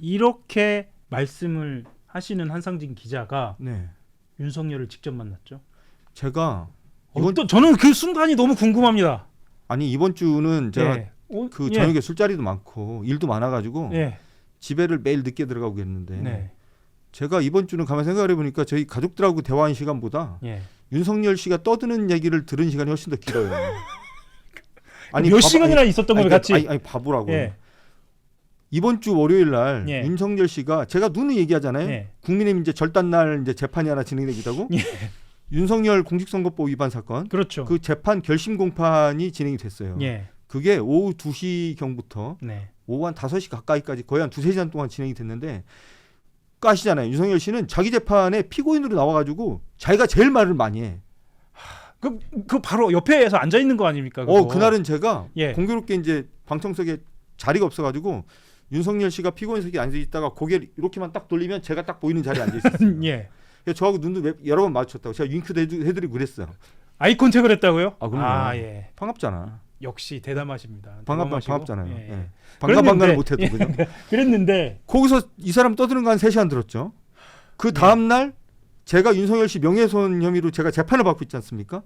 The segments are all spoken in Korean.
이렇게 말씀을 하시는 한상진 기자가 네. 윤석열을 직접 만났죠. 제가 저는 그 순간이 너무 궁금합니다. 아니 이번 주는 제가 예. 그 예. 저녁에 술자리도 많고 일도 많아가지고 예. 집에를 매일 늦게 들어가고 했는데 네. 제가 이번 주는 가만 생각을 해보니까 저희 가족들하고 대화한 시간보다 예. 윤석열 씨가 떠드는 얘기를 들은 시간이 훨씬 더 길어요. 몇 시간이나 있었던 거예요, 같이? 아니 바보라고. 예. 이번 주 월요일 날 예. 윤석열 씨가 제가 누누이 얘기하잖아요. 예. 국민의힘 이제 절단 날 이제 재판이 하나 진행되기도 하고 예. 윤석열 공직선거법 위반 사건 그렇죠. 그 재판 결심 공판이 진행이 됐어요. 예. 그게 오후 2시경부터 네. 오후 한 5시 가까이까지 거의 한 2-3시간 동안 진행이 됐는데 아시잖아요. 윤석열 씨는 자기 재판에 피고인으로 나와가지고 자기가 제일 말을 많이 해. 그 바로 옆에서 앉아 있는 거 아닙니까? 그거? 그날은 제가 예. 공교롭게 이제 방청석에 자리가 없어가지고 윤석열 씨가 피고인석에 앉아 있다가 고개를 이렇게만 딱 돌리면 제가 딱 보이는 자리에 앉아 있었어요. 예. 저하고 눈도 여러 번 마주쳤다고 제가 윙크도 해드리고 그랬어요. 아이 컨택을 했다고요? 그럼요. 예. 반갑잖아. 역시 대담하십니다. 반갑잖아요. 예. 예. 반가를 못해도 예. 그죠? 그랬는데 거기서 이 사람 떠드는 거 한 3시간 들었죠. 그 다음 날 제가 윤석열 씨 명예훼손 혐의로 제가 재판을 받고 있지 않습니까?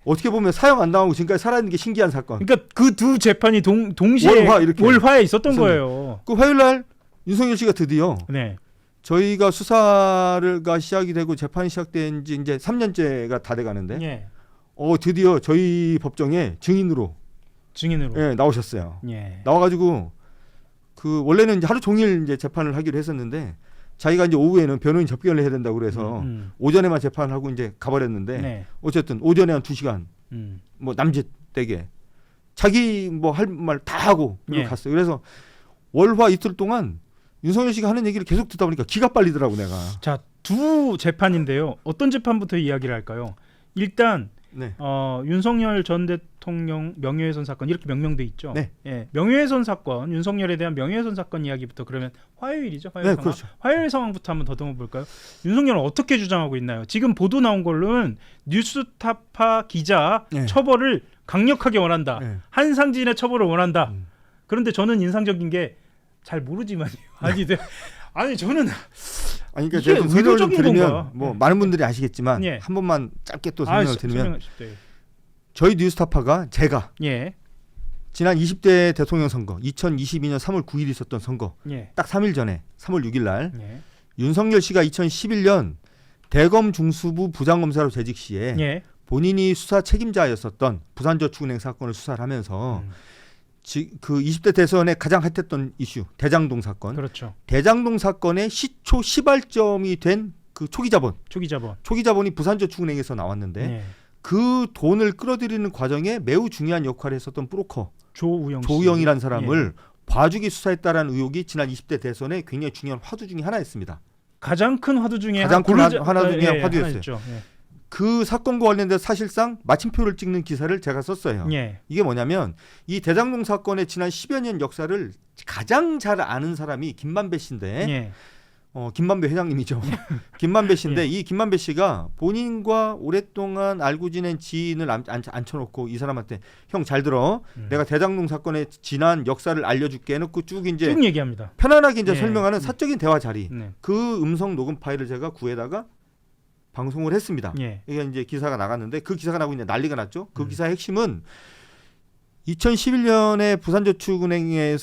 어떻게 보면 사형 안 당하고 지금까지 살아있는 게 신기한 사건. 그러니까 그 두 재판이 동시에 월화에 있었던 거예요. 그 화요일 날 윤석열 씨가 드디어 네. 저희가 수사가 시작이 되고 재판이 시작된 지 이제 3년째가 다 돼가는데 예. 드디어 저희 법정에 증인으로 예, 나오셨어요. 예. 나와가지고 그 원래는 이제 하루 종일 이제 재판을 하기로 했었는데 자기가 이제 오후에는 변호인 접견을 해야 된다고 그래서 오전에만 재판을 하고 이제 가버렸는데 네. 어쨌든 오전에 한 2시간 뭐 남짓되게 자기 뭐 할 말 다 하고 예. 갔어요. 그래서 월화 이틀 동안 윤석열 씨가 하는 얘기를 계속 듣다 보니까 기가 빨리더라고 내가. 자, 두 재판인데요. 어떤 재판부터 이야기를 할까요? 일단 네. 윤석열 전 대통령 명예훼손 사건 이렇게 명명돼 있죠. 네. 예, 명예훼손 사건, 윤석열에 대한 명예훼손 사건 이야기부터 그러면 화요일이죠. 화요일 네, 상황. 그렇죠. 화요일 상황부터 한번 더듬어 볼까요? 윤석열은 어떻게 주장하고 있나요? 지금 보도 나온 걸로는 뉴스타파 기자 네. 처벌을 강력하게 원한다. 네. 한상진의 처벌을 원한다. 그런데 저는 인상적인 게 잘 모르지만요. 아니 저는 그러니까 이게 제가 설명을 좀 의도적인 드리면 건가? 뭐 많은 분들이 아시겠지만 예. 한 번만 짧게 또 설명을 드리면 설명하십시오. 저희 뉴스타파가 제가 예. 지난 20대 대통령 선거 2022년 3월 9일 있었던 선거 예. 딱 3일 전에 3월 6일 날 예. 윤석열 씨가 2011년 대검 중수부 부장검사로 재직 시에 예. 본인이 수사 책임자였었던 부산저축은행 사건을 수사를 하면서 그 20대 대선에 가장 핫했던 이슈 대장동 사건. 그렇죠. 대장동 사건의 시초 시발점이 된 그 초기 자본이 부산저축은행에서 나왔는데 예. 그 돈을 끌어들이는 과정에 매우 중요한 역할을 했었던 브로커 씨. 조우영이라는 사람을 봐주기 수사했다라는 의혹이 지난 20대 대선에 굉장히 중요한 화두 중에 하나였습니다. 가장 큰 화두 중에 가장 큰 하나 중에 화두였어요. 예. 그 사건과 관련돼서 사실상 마침표를 찍는 기사를 제가 썼어요. 예. 이게 뭐냐면 이 대장동 사건의 지난 10여 년 역사를 가장 잘 아는 사람이 김만배 씨인데 예. 김만배 회장님이죠. 김만배 씨인데 예. 이 김만배 씨가 본인과 오랫동안 알고 지낸 지인을 앉혀놓고 이 사람한테 형 잘 들어. 내가 대장동 사건의 지난 역사를 알려줄게 해놓고 쭉 얘기합니다. 편안하게 이제 예. 설명하는 사적인 대화 자리. 네. 그 음성 녹음 파일을 제가 구해다가 방송을 했습니다. 예. 이게 이제 기사가 나갔는데 그 기사가 나고 이제 난리가 났죠. 그 기사의 핵심은 2011년에 부산저축은행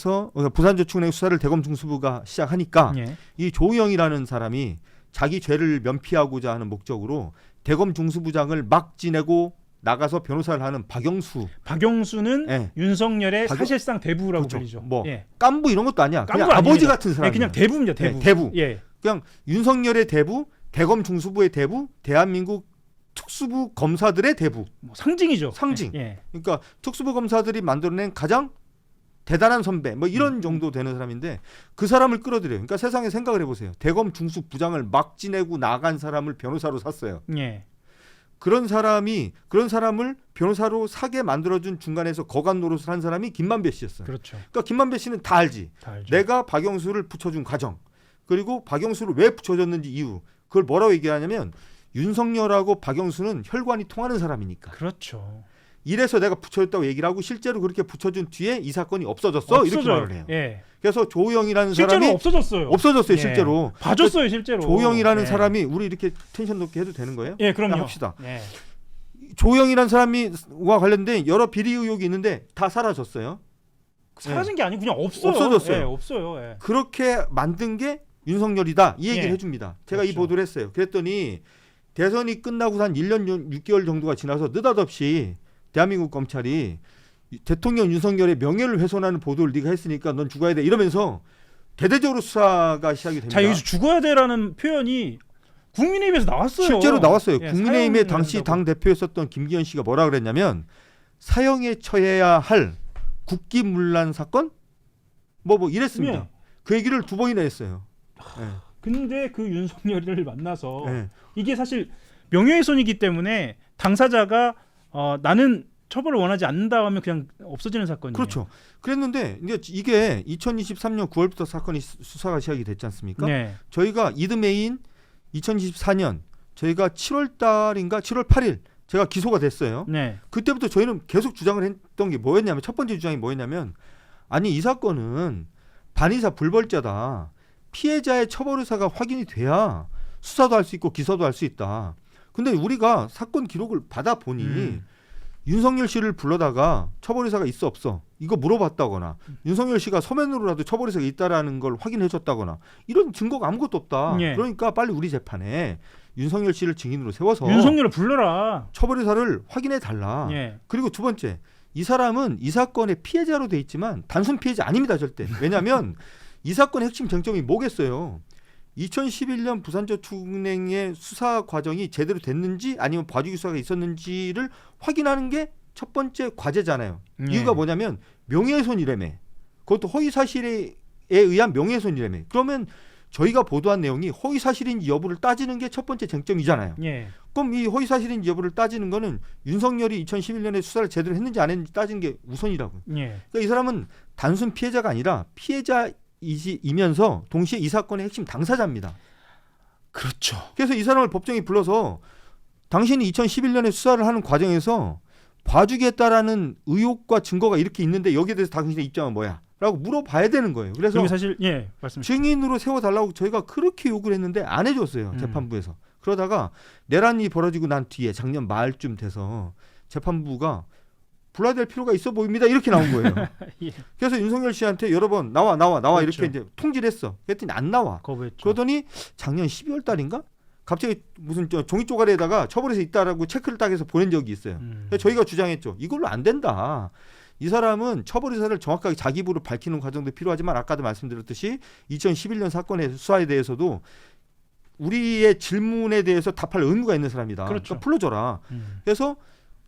수사를 대검 중수부가 시작하니까 예. 이 조우영이라는 사람이 자기 죄를 면피하고자 하는 목적으로 대검 중수부장을 막 지내고 나가서 변호사를 하는 박영수는 예. 윤석열의 사실상 대부라고 그렇죠. 불리죠. 뭐 예. 깐부 이런 것도 아니야. 그냥 아닙니다. 아버지 같은 사람. 그냥 대부입니다. 대부. 네, 대부. 예. 그냥 윤석열의 대부, 대검 중수부의 대부, 대한민국 특수부 검사들의 대부. 뭐 상징이죠. 상징. 예. 그러니까 특수부 검사들이 만들어낸 가장 대단한 선배 뭐 이런 정도 되는 사람인데 그 사람을 끌어들여요. 그러니까 세상에 생각을 해보세요. 대검 중수 부장을 막 지내고 나간 사람을 변호사로 샀어요. 예. 그런 사람을 변호사로 사게 만들어준 중간에서 거간 노릇을 한 사람이 김만배 씨였어요. 그렇죠. 그러니까 김만배 씨는 다 알지. 다 알죠. 내가 박영수를 붙여준 과정 그리고 박영수를 왜 붙여줬는지 이유 그걸 뭐라고 얘기하냐면 윤석열하고 박영수는 혈관이 통하는 사람이니까. 그렇죠. 이래서 내가 붙여줬다고 얘기를 하고 실제로 그렇게 붙여준 뒤에 이 사건이 없어졌어 이렇게 없어져요. 말을 해요. 예. 그래서 조영이라는 실제로 사람이 없어졌어요. 없어졌어요. 예. 실제로. 봐줬어요 실제로. 조영이라는 예. 사람이 우리 이렇게 텐션 높게 해도 되는 거예요? 예, 그럼요. 합시다. 예. 조영이라는 사람이와 관련된 여러 비리 의혹이 있는데 다 사라졌어요. 사라진 게 아니고 그냥 없어요. 없어졌어요. 예, 없어요. 예. 그렇게 만든 게 윤석열이다 이 얘기를 예. 해줍니다. 제가 이 그렇죠. 보도를 했어요. 그랬더니 대선이 끝나고 한 1년 6개월 정도가 지나서 느닷없이 대한민국 검찰이 대통령 윤석열의 명예를 훼손하는 보도를 네가 했으니까 넌 죽어야 돼 이러면서 대대적으로 수사가 시작이 됩니다. 자 여기서 죽어야 돼라는 표현이 국민의힘에서 나왔어요. 실제로 나왔어요. 예, 국민의힘의 사형을 당시 한다고. 당 대표였었던 김기현 씨가 뭐라 그랬냐면 사형에 처해야 할 국기문란 사건 뭐 이랬습니다. 예. 그 얘기를 2번이나 했어요. 예. 근데 그 윤석열을 만나서 예. 이게 사실 명예훼손이기 때문에 당사자가 나는 처벌을 원하지 않는다 하면 그냥 없어지는 사건이에요. 그렇죠. 그랬는데 이게 2023년 9월부터 사건이 수사가 시작이 됐지 않습니까? 네. 저희가 이듬해인 2024년 저희가 7월 달인가 7월 8일 제가 기소가 됐어요. 네. 그때부터 저희는 계속 주장을 했던 게 뭐였냐면 첫 번째 주장이 뭐였냐면 아니 이 사건은 반의사 불벌죄다. 피해자의 처벌 의사가 확인이 돼야 수사도 할 수 있고 기소도 할 수 있다. 근데 우리가 사건 기록을 받아보니 윤석열 씨를 불러다가 처벌 의사가 있어 없어 이거 물어봤다거나 윤석열 씨가 서면으로라도 처벌 의사가 있다라는 걸 확인해 줬다거나 이런 증거가 아무것도 없다. 예. 그러니까 빨리 우리 재판에 윤석열 씨를 증인으로 세워서 윤석열을 불러라. 처벌 의사를 확인해 달라. 예. 그리고 두 번째 이 사람은 이 사건의 피해자로 돼 있지만 단순 피해자 아닙니다 절대. 왜냐하면 이 사건의 핵심 쟁점이 뭐겠어요. 2011년 부산저축은행의 수사 과정이 제대로 됐는지 아니면 봐주기 수사가 있었는지를 확인하는 게 첫 번째 과제잖아요. 예. 이유가 뭐냐면 명예훼손이라며. 그것도 허위사실에 의한 명예훼손이라며. 그러면 저희가 보도한 내용이 허위사실인지 여부를 따지는 게 첫 번째 쟁점이잖아요. 예. 그럼 이 허위사실인지 여부를 따지는 거는 윤석열이 2011년에 수사를 제대로 했는지 안 했는지 따지는 게 우선이라고요. 예. 그러니까 이 사람은 단순 피해자가 아니라 피해자이면서 동시에 이 사건의 핵심 당사자입니다. 그렇죠. 그래서 이 사람을 법정에 불러서 당신이 2011년에 수사를 하는 과정에서 봐주겠다라는 의혹과 증거가 이렇게 있는데 여기에 대해서 당신의 입장은 뭐야? 라고 물어봐야 되는 거예요. 그래서 그리고 사실 예 말씀. 증인으로 세워달라고 저희가 그렇게 요구를 했는데 안 해줬어요. 재판부에서. 그러다가 내란이 벌어지고 난 뒤에 작년 말쯤 돼서 재판부가 불러야 될 필요가 있어 보입니다. 이렇게 나온 거예요. 예. 그래서 윤석열 씨한테 여러 번 나와 그렇죠. 이렇게 이제 통지를 했어. 그랬더니 안 나와. 거부했죠. 그러더니 작년 12월 달인가 갑자기 무슨 종이 쪼가리에다가 처벌해서 있다라고 체크를 딱 해서 보낸 적이 있어요. 그래서 저희가 주장했죠. 이걸로 안 된다. 이 사람은 처벌 의사를 정확하게 자기 입으로 밝히는 과정도 필요하지만 아까도 말씀드렸듯이 2011년 사건의 수사에 대해서도 우리의 질문에 대해서 답할 의무가 있는 사람이다. 그렇죠. 그러니까 풀어줘라. 그래서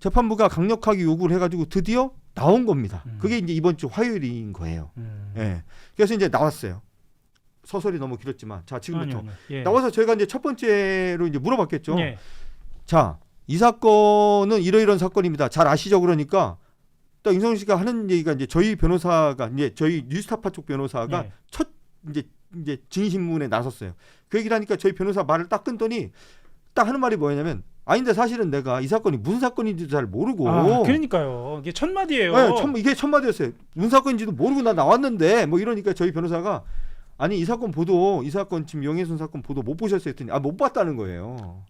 재판부가 강력하게 요구를 해가지고 드디어 나온 겁니다. 그게 이제 이번 주 화요일인 거예요. 예. 그래서 이제 나왔어요. 서설이 너무 길었지만 자 지금부터 아니요. 예. 나와서 저희가 이제 첫 번째로 이제 물어봤겠죠. 예. 자, 이 사건은 이러이러한 사건입니다. 잘 아시죠? 그러니까 딱 윤석열 씨가 하는 얘기가 이제 저희 변호사가 이제 저희 뉴스타파 쪽 변호사가 네. 첫 이제 증인 신문에 나섰어요. 그 얘기를 하니까 저희 변호사 말을 딱 끊더니 딱 하는 말이 뭐냐면 아닌데 사실은 내가 이 사건이 무슨 사건인지도 잘 모르고 그러니까요. 이게 첫 마디예요. 네, 이게 첫 마디였어요. 무슨 사건인지도 모르고 나 나왔는데 뭐 이러니까 저희 변호사가 아니 이 사건 보도 이 사건 지금 명예훼손 사건 보도 못 보셨어요 했더니 못 봤다는 거예요.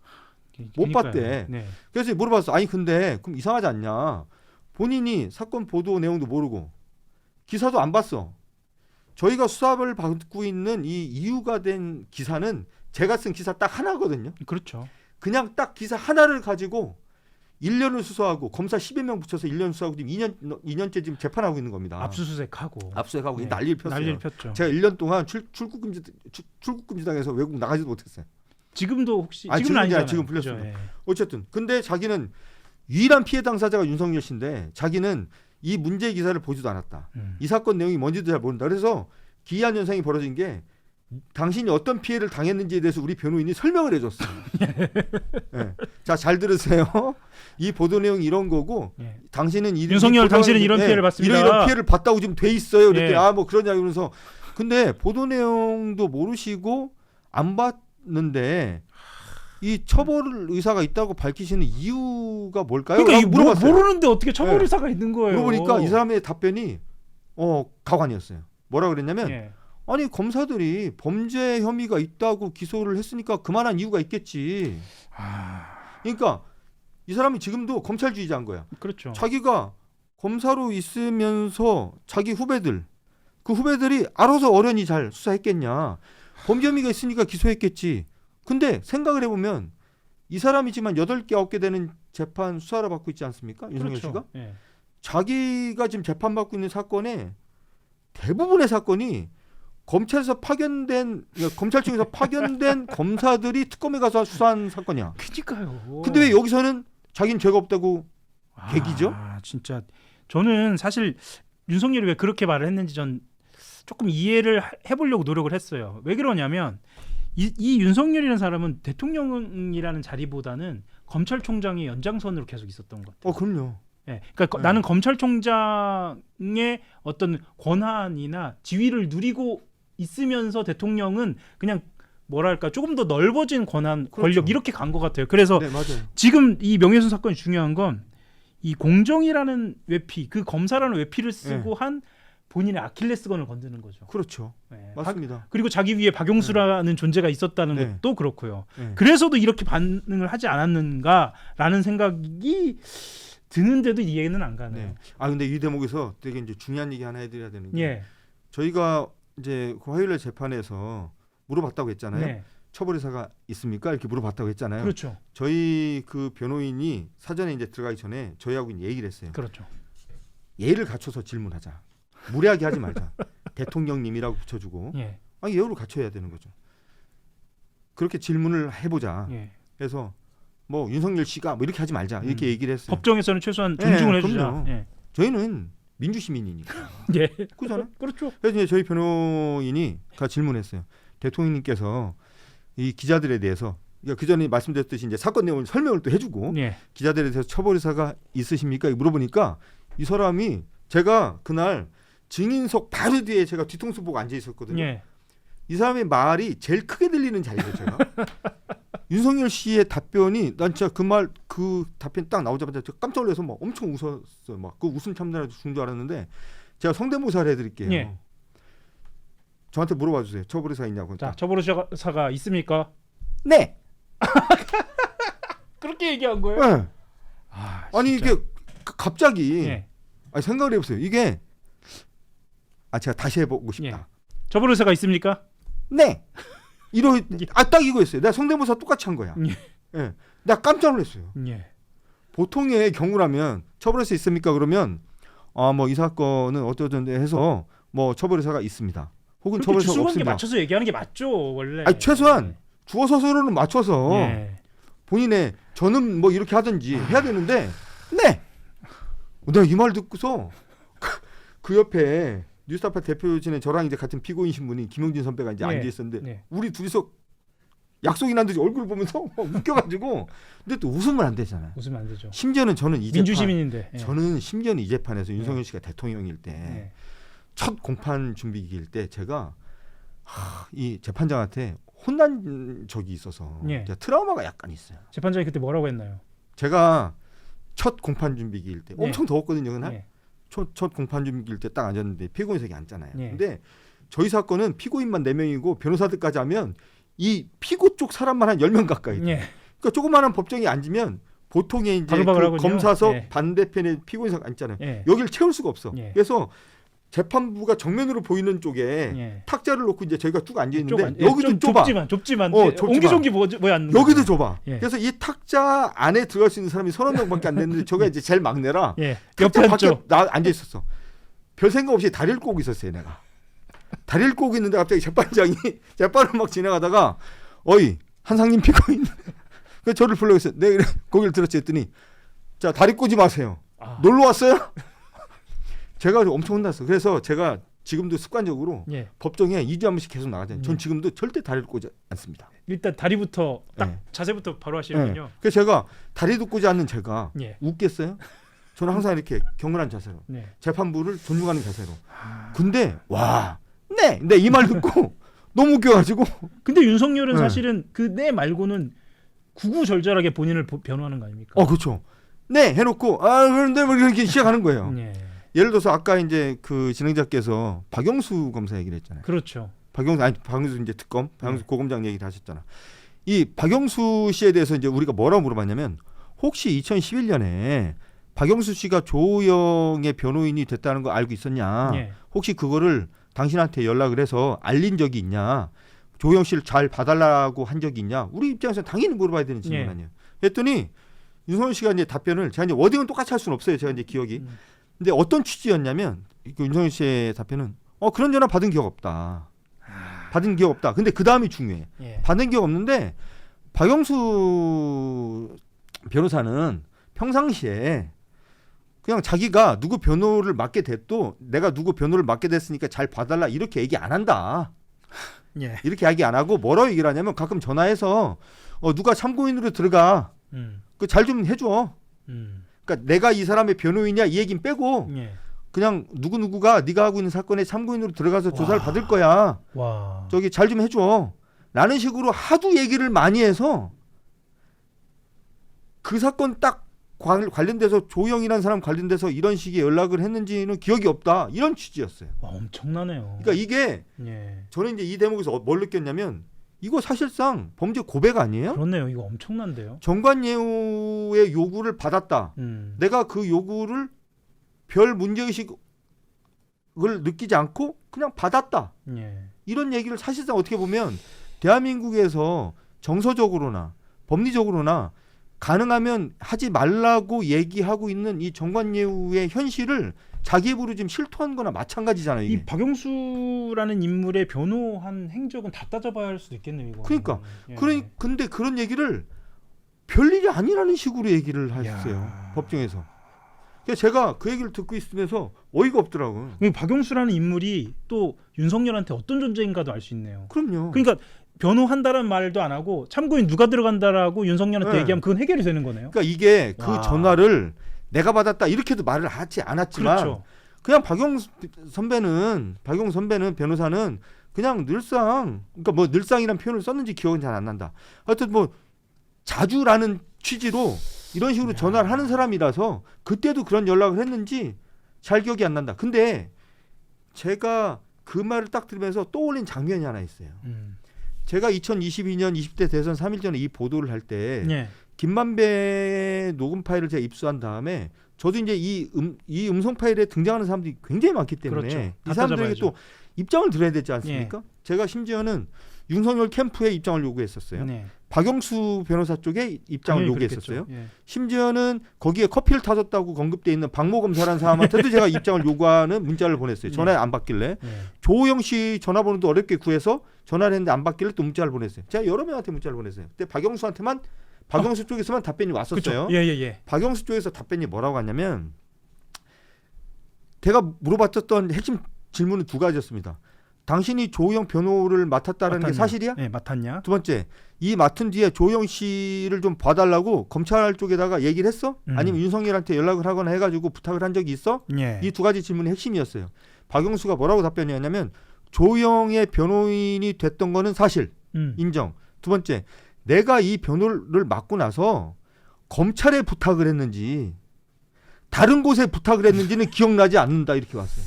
못 그러니까요. 봤대. 네. 그래서 물어봤어. 아니 근데 그럼 이상하지 않냐? 본인이 사건 보도 내용도 모르고 기사도 안 봤어. 저희가 수사를 받고 있는 이 이유가 된 기사는 제가 쓴 기사 딱 하나거든요. 그렇죠. 그냥 딱 기사 하나를 가지고 1년을 수사하고 검사 10여 명 붙여서 1년 수사하고 지금 2년째 지금 재판하고 있는 겁니다. 압수수색하고 압수수색하고 네. 난리를 폈어요. 난리를 폈죠. 제가 1년 동안 출국금지 당해서 외국 나가지도 못했어요. 지금도 혹시 아니, 지금은 지금은 아니잖아요. 지금 풀렸습니다. 그죠? 예. 어쨌든 근데 자기는 유일한 피해 당사자가 윤석열 씨인데 자기는 이 문제 기사를 보지도 않았다. 이 사건 내용이 뭔지도 잘 모른다. 그래서 기이한 현상이 벌어진 게 당신이 어떤 피해를 당했는지에 대해서 우리 변호인이 설명을 해줬어요. 네. 자, 잘 들으세요. 이 보도 내용이 이런 거고 예. 당신은 윤석열 당신은 이런 피해를 봤습니다. 이런 피해를 봤다고 지금 돼 있어요. 그랬더니 예. 뭐 그러냐 그러면서 근데 보도 내용도 모르시고 안 봤는데 이 처벌 의사가 있다고 밝히시는 이유가 뭘까요? 그러니까 라고 물어봤어요. 모르는데 어떻게 처벌 네. 의사가 있는 거예요? 물어보니까 이 사람의 답변이 가관이었어요. 뭐라 그랬냐면 예. 아니 검사들이 범죄 혐의가 있다고 기소를 했으니까 그만한 이유가 있겠지. 그러니까 이 사람이 지금도 검찰주의자인 거야. 그렇죠. 자기가 검사로 있으면서 자기 후배들 그 후배들이 알아서 어련히 잘 수사했겠냐. 범죄 혐의가 있으니까 기소했겠지. 근데 생각을 해보면 이 사람이 지금 한 8개 9개 되는 재판 수사를 받고 있지 않습니까? 윤석열 그렇죠. 씨가 예. 자기가 지금 재판받고 있는 사건에 대부분의 사건이 검찰에서 파견된 검찰청에서 파견된 검사들이 특검에 가서 수사한 사건이야. 그러니까요. 근데 왜 여기서는 자기는 죄가 없다고 계기죠? 진짜 저는 사실 윤석열이 왜 그렇게 말을 했는지 전 조금 이해를 해보려고 노력을 했어요. 왜 그러냐면 이 윤석열이라는 사람은 대통령이라는 자리보다는 검찰총장의 연장선으로 계속 있었던 것 같아요. 그럼요. 예, 그러니까 네. 나는 검찰총장의 어떤 권한이나 지위를 누리고 있으면서 대통령은 그냥 뭐랄까 조금 더 넓어진 권한, 그렇죠. 권력 이렇게 간 것 같아요. 그래서 네, 맞아요. 지금 이 명예훼손 사건이 중요한 건 이 공정이라는 외피, 그 검사라는 외피를 쓰고 한 본인의 아킬레스건을 건드는 거죠. 그렇죠. 예, 맞습니다. 그리고 자기 위에 박용수라는 존재가 있었다는 네. 것도 그렇고요. 네. 그래서도 이렇게 반응을 하지 않았는가라는 생각이 드는데도 이해는 안 가네요. 네. 근데 이 대목에서 되게 이제 중요한 얘기 하나 해드려야 되는 게 예. 저희가 이제 그 화요일날 재판에서 물어봤다고 했잖아요. 네. 처벌 의사가 있습니까? 이렇게 물어봤다고 했잖아요. 그렇죠. 저희 그 변호인이 사전에 이제 들어가기 전에 저희하고 이제 얘기를 했어요. 그렇죠. 예를 갖춰서 질문하자. 무례하게 하지 말자. 대통령님이라고 붙여주고 예. 예우를 갖춰야 되는 거죠. 그렇게 질문을 해보자. 예. 그래서 뭐 윤석열 씨가 뭐 이렇게 하지 말자. 이렇게 얘기를 했어요. 법정에서는 최소한 존중을 해주자. 그럼요. 예. 저희는 민주시민이니까. 예. 그잖아요. 그렇죠. 그래서 이제 저희 변호인이 질문했어요. 대통령님께서 이 기자들에 대해서 그 전에 말씀드렸듯이 이제 사건 내용을 설명을 또 해주고 예. 기자들에 대해서 처벌 의사가 있으십니까? 물어보니까 이 사람이 제가 그날 증인석 바로 뒤에 제가 뒤통수 보고 앉아 있었거든요. 예. 이 사람의 말이 제일 크게 들리는 자리죠, 제가. 윤석열 씨의 답변이 난 진짜 그 답변 딱 나오자마자 깜짝 놀라서 막 엄청 웃었어요. 막 그 웃음 참나라도 죽는 줄 알았는데 제가 성대모사를 해드릴게요. 예. 저한테 물어봐 주세요. 처벌 의사 있냐고. 자, 처벌 의사가 있습니까? 네. 그렇게 얘기한 거예요? 네. 진짜. 아니 이게 갑자기 예. 생각을 해보세요. 이게 제가 다시 해보고 싶다. 예. 처벌 의사가 있습니까? 네. 딱 이거였어요. 내가 성대모사 똑같이 한 거야. 예. 예. 나 깜짝 놀랐어요. 예. 보통의 경우라면 처벌 의사 있습니까? 그러면 뭐 이 사건은 어쩌던데 해서 뭐 처벌 의사가 있습니다. 혹은 그렇게 처벌 의사가 주관계 없습니다. 맞춰서 얘기하는 게 맞죠, 원래. 최소한 주어 서술로는 맞춰서 예. 본인의 저는 뭐 이렇게 하든지 해야 되는데 네. 내가 이 말 듣고서 그 옆에 뉴스타파 대표진에 저랑 이제 같은 피고인신 분이 김용진 선배가 이제 예. 앉아 있었는데 예. 우리 둘이서 약속이 난 듯이 얼굴 보면서 막 웃겨가지고 근데 또 웃으면 안 되잖아요. 웃으면 안 되죠. 심지어는 저는 이 재판 민주시민인데. 예. 저는 심지어는 이 재판에서 윤석열 씨가 대통령일 때 예. 첫 공판 준비기일 때 제가 이 재판장한테 혼난 적이 있어서 예. 제가 트라우마가 약간 있어요. 재판장이 그때 뭐라고 했나요? 제가 첫 공판 준비기일 때 예. 엄청 더웠거든요. 그날 예. 첫 공판 준비기일 때 딱 앉았는데 피고인석에 앉잖아요. 예. 근데 저희 사건은 피고인만 4명이고 변호사들까지 하면 이 피고 쪽 사람만 한 10명 가까이 돼요. 예. 그러니까 조그마한 법정에 앉으면 보통의 이제 바글바글 그 하군요. 검사석 예. 반대편에 피고인석 앉잖아요. 예. 여기를 채울 수가 없어. 예. 그래서 재판부가 정면으로 보이는 쪽에 예. 탁자를 놓고 이제 저희가 쭉 앉아 있는데 좁아. 예, 여기도 좀 좁아. 좁지만 좁지만. 옹기종기 뭐야 앉는 여기도 거죠. 좁아. 예. 그래서 이 탁자 안에 들어갈 수 있는 사람이 30명밖에 안 됐는데 저가 이제 제일 막내라. 예. 탁자 옆에 밖에 앉죠. 나 앉아 있었어. 별 생각 없이 다리를 꼬고 있었어요, 내가. 다리를 꼬고 있는데 갑자기 재판장이 재판을 막 지나가다가 어이 한상님 피고인. 그 저를 불러서 내가 고개를 들었지 했더니 자 다리 꼬지 마세요. 놀러 왔어요? 제가 엄청 혼났어. 그래서 제가 지금도 습관적으로 예. 법정에 2주에 한 번씩 계속 나가잖아요. 전 지금도 절대 다리를 꼬지 않습니다. 일단 다리부터 딱 예. 자세부터 바로 하시는군요. 그래서 제가 다리도 꼬지 않는 제가 예. 웃겠어요? 저는 항상 이렇게 경건한 자세로 네. 재판부를 존중하는 자세로. 근데 와, 네 이 말 듣고 너무 웃겨가지고 근데 윤석열은 네. 사실은 그 네 말고는 구구절절하게 본인을 변호하는 거 아닙니까? 그렇죠. 네, 해놓고 그런데 뭐 이렇게 시작하는 거예요. 예. 예를 들어서 아까 이제 그 진행자께서 박영수 검사 얘기를 했잖아요. 그렇죠. 박영수 이제 특검, 박영수 고검장 얘기를 하셨잖아. 이 박영수 씨에 대해서 이제 우리가 뭐라고 물어봤냐면 혹시 2011년에 박영수 씨가 조영의 변호인이 됐다는 거 알고 있었냐? 예. 혹시 그거를 당신한테 연락을 해서 알린 적이 있냐? 조영 씨를 잘 봐달라고 한 적이 있냐? 우리 입장에서 당연히 물어봐야 되는 질문 예. 아니에요. 했더니 윤석열 씨가 이제 답변을 제가 이제 워딩은 똑같이 할 수는 없어요. 제가 이제 기억이. 근데 어떤 취지였냐면 그 윤석열 씨의 답변은 그런 전화 받은 기억 없다. 받은 기억 없다. 근데 그 다음이 중요해. 예. 받은 기억 없는데 박영수 변호사는 평상시에 그냥 자기가 누구 변호를 맡게 됐도 내가 누구 변호를 맡게 됐으니까 잘 봐달라 이렇게 얘기 안 한다. 예. 이렇게 얘기 안 하고 뭐라고 얘기를 하냐면 가끔 전화해서 누가 참고인으로 들어가 그 잘 좀 해줘. 그러니까 내가 이 사람의 변호인이야 이 얘기는 빼고 예. 그냥 누구누구가 네가 하고 있는 사건에 참고인으로 들어가서 조사를 받을 거야. 와. 저기 잘 좀 해줘. 라는 식으로 하도 얘기를 많이 해서 그 사건 딱 관련돼서 조영이라는 사람 관련돼서 이런 식의 연락을 했는지는 기억이 없다. 이런 취지였어요. 와, 엄청나네요. 그러니까 이게 예. 저는 이제 이 대목에서 뭘 느꼈냐면 이거 사실상 범죄 고백 아니에요? 그렇네요. 이거 엄청난데요. 정관예우의 요구를 받았다. 내가 그 요구를 별 문제의식을 느끼지 않고 그냥 받았다. 예. 이런 얘기를 사실상 어떻게 보면 대한민국에서 정서적으로나 법리적으로나 가능하면 하지 말라고 얘기하고 있는 이 정관예우의 현실을 자기 입으로 지금 실토한 거나 마찬가지잖아요. 이게. 이 박영수라는 인물의 변호한 행적은 다 따져봐야 할 수도 있겠네요. 이거. 그러니까. 예. 근데 그런 얘기를 별일이 아니라는 식으로 얘기를 하셨어요. 야. 법정에서. 그래서 제가 그 얘기를 듣고 있으면서 어이가 없더라고요. 박영수라는 인물이 또 윤석열한테 어떤 존재인가도 알 수 있네요. 그럼요. 그러니까 변호한다는 말도 안 하고 참고인 누가 들어간다라고 윤석열한테 네. 얘기하면 그건 해결이 되는 거네요. 그러니까 이게 그 와. 전화를 내가 받았다 이렇게도 말을 하지 않았지만 그렇죠. 그냥 박영수 선배는 변호사는 그냥 늘상 그러니까 뭐 늘상이란 표현을 썼는지 기억은 잘 안 난다. 하여튼 뭐 자주라는 취지로 이런 식으로 전화를 하는 사람이라서 그때도 그런 연락을 했는지 잘 기억이 안 난다. 근데 제가 그 말을 딱 들으면서 떠올린 장면이 하나 있어요. 제가 2022년 20대 대선 3일 전에 이 보도를 할 때 예. 김만배 녹음 파일을 제가 입수한 다음에 저도 이제 이 음성 파일에 등장하는 사람들이 굉장히 많기 때문에 그렇죠. 이 사람들에게 또 입장을 들어야 되지 않습니까? 예. 제가 심지어는 윤석열 캠프의 입장을 요구했었어요. 네. 박영수 변호사 쪽에 입장을 당연히 요구했었어요. 그랬겠죠. 예. 심지어는 거기에 커피를 타줬다고 언급돼 있는 박모 검사라는 사람한테도 제가 입장을 요구하는 문자를 보냈어요. 전화에 안 받길래 예. 조호영 씨 전화번호도 어렵게 구해서 전화를 했는데 안 받길래 또 문자를 보냈어요. 제가 여러 명한테 문자를 보냈어요. 그때 박영수 쪽에서만 답변이 왔었어요. 예예예. 박영수 쪽에서 답변이 뭐라고 하냐면 제가 물어봤던 핵심 질문은 두 가지였습니다. 당신이 조호영 변호를 맡았다는 게 사실이야? 네, 맡았냐? 두 번째, 이 맡은 뒤에 조호영 씨를 좀 봐달라고 검찰 쪽에다가 얘기를 했어? 아니면 윤석열한테 연락을 하거나 해가지고 부탁을 한 적이 있어? 예. 이 두 가지 질문이 핵심이었어요. 박영수가 뭐라고 답변했냐면 조호영의 변호인이 됐던 거는 사실, 인정. 두 번째, 내가 이 변호를 맡고 나서 검찰에 부탁을 했는지 다른 곳에 부탁을 했는지는 기억나지 않는다 이렇게 왔어요.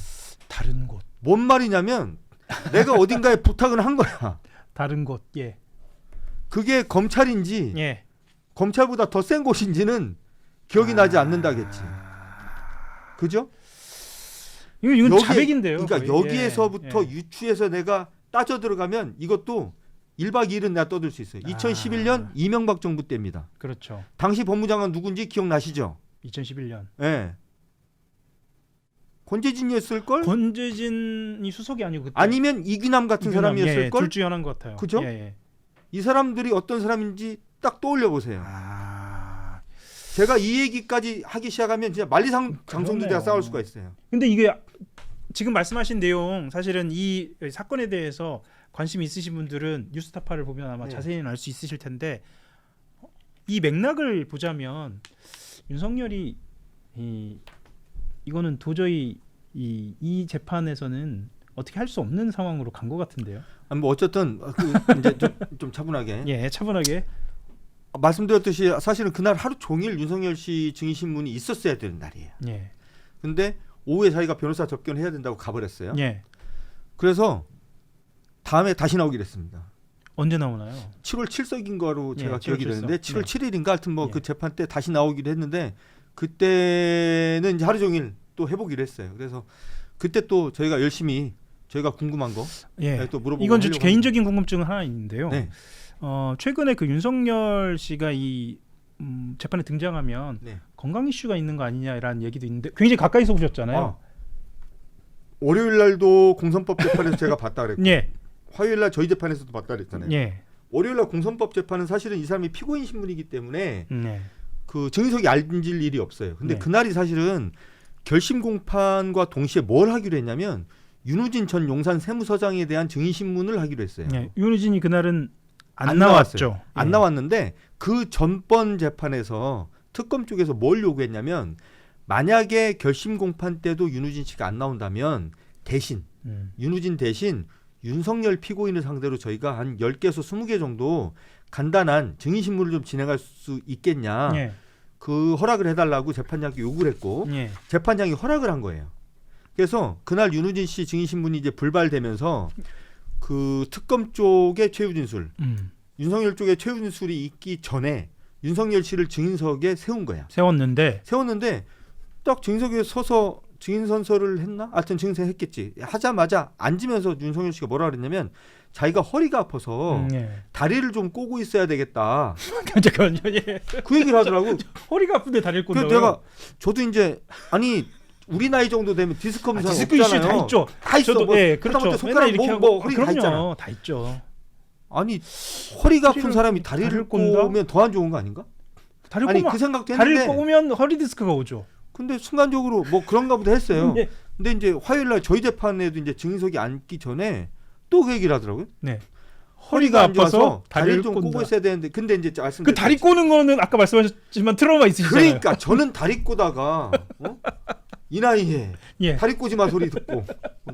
다른 곳. 뭔 말이냐면 내가 어딘가에 부탁을 한 거야. 다른 곳. 예. 그게 검찰인지 예. 검찰보다 더 센 곳인지는 기억이 나지 않는다겠지. 그죠? 이건 자백인데요. 그러니까 거의. 여기에서부터 예. 유추해서 내가 따져 들어가면 이것도 1박 2일은 내가 떠들 수 있어요. 2011년 이명박 정부 때입니다. 그렇죠. 당시 법무장관 누군지 기억나시죠? 2011년. 예. 권재진이었을 걸? 권재진이 수석이 아니고 그때 아니면 이규남 같은 사람이었을 걸? 둘 중에 하나인 것 같아요. 그죠? 예, 예. 이 사람들이 어떤 사람인지 딱 떠올려 보세요. 제가 이 얘기까지 하기 시작하면 진짜 만리장성도 싸울 수가 있어요. 근데 이게 지금 말씀하신 내용 사실은 이 사건에 대해서 관심이 있으신 분들은 뉴스타파를 보면 아마 네. 자세히는 알 수 있으실 텐데 이 맥락을 보자면 윤석열이 이거는 도저히 이 재판에서는 어떻게 할 수 없는 상황으로 간 것 같은데요. 아니 뭐 어쨌든 이제 좀 차분하게. 예, 차분하게. 말씀드렸듯이 사실은 그날 하루 종일 윤석열 씨 증인 신문이 있었어야 되는 날이에요. 예. 근데 오후에 자기가 변호사 접견해야 된다고 가버렸어요. 예. 그래서 다음에 다시 나오기로 했습니다. 언제 나오나요? 7월 7석인 거로 제가 예, 기억이 7월 되는데 7월 7일인가 하여튼 뭐 예. 그 재판 때 다시 나오기로 했는데 그때는 이제 하루 종일 또 해보기로 했어요. 그래서 그때 또 저희가 열심히 저희가 궁금한 거 예. 또 물어보고 이건 제 하려고 개인적인 궁금증은 하나 있는데요. 네. 최근에 그 윤석열 씨가 이 재판에 등장하면 네. 건강 이슈가 있는 거 아니냐라는 얘기도 있는데 굉장히 가까이서 보셨잖아요. 월요일 날도 공선법 재판에서 제가 봤다 그랬고 예. 화요일 날 저희 재판에서도 봤다 그랬잖아요. 예. 월요일 날 공선법 재판은 사실은 이 사람이 피고인 신분이기 때문에 네. 그 증인석이 알질 일이 없어요. 근데 네. 그날이 사실은 결심 공판과 동시에 뭘 하기로 했냐면 윤우진 전 용산 세무서장에 대한 증인 신문을 하기로 했어요. 예. 윤우진이 그날은 안 안 나왔죠. 나왔어요. 안 예. 나왔는데 그 전번 재판에서 특검 쪽에서 뭘 요구했냐면 만약에 결심 공판 때도 윤우진 씨가 안 나온다면 대신 윤우진 대신 윤석열 피고인을 상대로 저희가 한 10개에서 20개 정도 간단한 증인 신문을 좀 진행할 수 있겠냐. 예. 그 허락을 해달라고 재판장께 요구를 했고 예. 재판장이 허락을 한 거예요. 그래서 그날 윤우진 씨 증인 신문이 이제 불발되면서 그 특검 쪽의 최후 진술, 윤석열 쪽의 최후 진술이 있기 전에 윤석열 씨를 증인석에 세운 거야. 세웠는데 딱 증인석에 서서 증인 선서를 했나? 하여튼 증인선 했겠지. 하자마자 앉으면서 윤석열 씨가 뭐라 그랬냐면 자기가 허리가 아파서 예. 다리를 좀 꼬고 있어야 되겠다. 잠깐만요. 예. 그 얘기를 하더라고. 허리가 아픈데 다리를 꼰다고요? 그래서 내가 저도 이제 아니 우리 나이 정도 되면 디스크 검사 디스크 이슈 다 있죠. 다 있어. 저도 뭐, 예, 그렇죠. 하다못해 손가락 맨날 이렇게 뭐 하고 허리 다 그럼요. 있잖아. 다 있죠. 아니 허리가 아픈 허리를- 사람이 다리를 꼰다? 꼬면 더 안 좋은 거 아닌가? 다리를 아니 꼬면 그 생각도 다리를 했는데 꼬면 허리 디스크가 오죠. 근데 순간적으로 뭐 그런가 보다 했어요. 예. 근데 이제 화요일 날 저희 재판에도 이제 증인석이 앉기 전에 또 그 얘기를 하더라고요. 네. 허리가 안 아파서 좋아서 다리를 다리를 좀 꼬고 꼰다. 있어야 되는데 근데 이제 말씀 그 다리 꼬는 거는 아까 말씀하셨지만 트라우마 있으시잖아요. 그러니까 저는 다리 꼬다가 이 나이에 예. 다리 꼬지 마 소리 듣고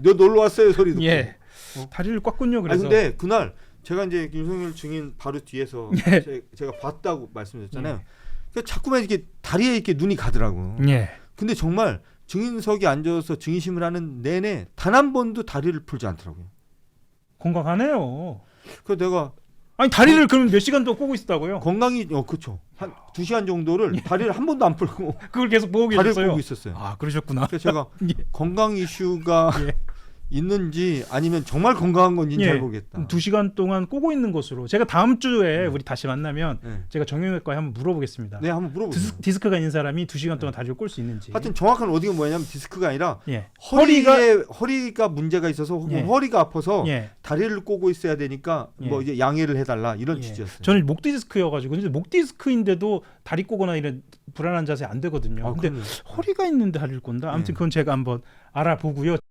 너 놀러 왔어요 소리 듣고 예. 어. 다리를 꽉 꼰요. 그래서. 근데 그날 제가 이제 윤석열 증인 바로 뒤에서 예. 제가 봤다고 말씀드렸잖아요. 그러니까 자꾸만 이렇게 다리에 이렇게 눈이 가더라고. 예. 근데 정말 증인석에 앉아서 증인심을 하는 내내 단 한 번도 다리를 풀지 않더라고요. 건강하네요. 그래서 내가 아니 다리를 그럼 몇 시간 동안 꼬고 있었다고요? 건강이 그렇죠. 한 2시간 정도를 다리를 한 번도 안 풀고 그걸 계속 보고 다리를 계셨어요. 꼬고 있었어요. 아 그러셨구나. 그래서 제가 예. 건강 이슈가 예. 있는지 아니면 정말 건강한 건지는 예. 잘 모르겠다. 2시간 동안 꼬고 있는 것으로 제가 다음 주에 우리 다시 만나면 네. 제가 정형외과에 한번 물어보겠습니다. 네, 한번 물어보세요. 디스크가 있는 사람이 2시간 동안 다리를 꼴 수 있는지. 하여튼 정확한 어디가 뭐냐면 디스크가 아니라 예. 허리가 문제가 있어서 혹은 예. 허리가 아파서 예. 다리를 꼬고 있어야 되니까 뭐 예. 이제 양해를 해달라 이런 예. 취지였어요. 저는 목 디스크여가지고 근데 목 디스크인데도 다리 꼬거나 이런 불안한 자세 안 되거든요. 근데 그럼요. 허리가 있는데 다리를 꼰다. 아무튼 예. 그건 제가 한번 알아보고요.